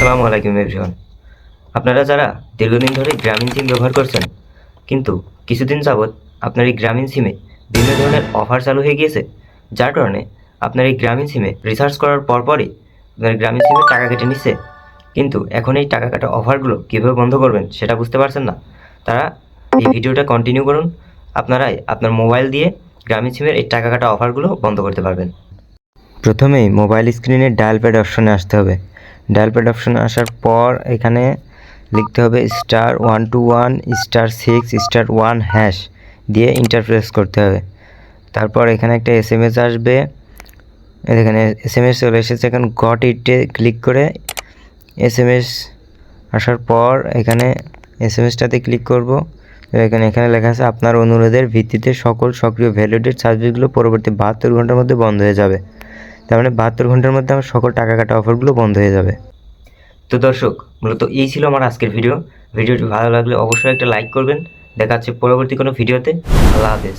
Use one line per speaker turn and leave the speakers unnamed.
আসসালামু আলাইকুম এভরিওয়ান। আপনারা যারা দীর্ঘদিন ধরে গ্রামীণ সিম ব্যবহার করছেন কিন্তু কিছুদিন যাবৎ আপনার এই গ্রামীণ সিমে বিভিন্ন ধরনের অফার চালু হয়ে গিয়েছে, যার কারণে আপনার এই গ্রামীণ সিমে রিচার্জ করার পরপরই আপনার গ্রামীণ সিমে টাকা কেটে নিচ্ছে, কিন্তু এখন এই টাকা কাটা অফারগুলো কীভাবে বন্ধ করবেন সেটা বুঝতে পারছেন না, তারা এই ভিডিওটা কন্টিনিউ করুন। আপনারাই আপনার মোবাইল দিয়ে গ্রামীণ সিমের এই টাকা কাটা অফারগুলো বন্ধ করতে পারবেন। প্রথমেই মোবাইল স্ক্রিনে ডায়াল প্যাড অপশনে আসতে হবে। ডায়াল প্যাড অপশনে আসার পর এখানে লিখতে হবে *121*6*1# দিয়ে ইন্টারপ্রেস করতে হবে। তারপর এখানে একটা SMS আসবে, এখানে SMS চলে এসেছে। এখন গট ইটে ক্লিক করে SMS আসার পর এখানে SMSটাতে ক্লিক করব। এখানে লেখা আছে আপনার অনুরোধের ভিত্তিতে সকল সক্রিয় ভ্যালিডেট সার্ভিসগুলো পরবর্তী 72 ঘন্টার মধ্যে বন্ধ হয়ে যাবে। তার মানে 72 ঘন্টার মধ্যে আমার সকল টাকা কাটা অফারগুলো বন্ধ হয়ে যাবে। তো দর্শক, মূলত এই ছিল আমার আজকের ভিডিওটি ভালো লাগলে অবশ্যই একটা লাইক করবেন। দেখা হচ্ছে পরবর্তী কোনো ভিডিওতে। আল্লাহ হাফেজ।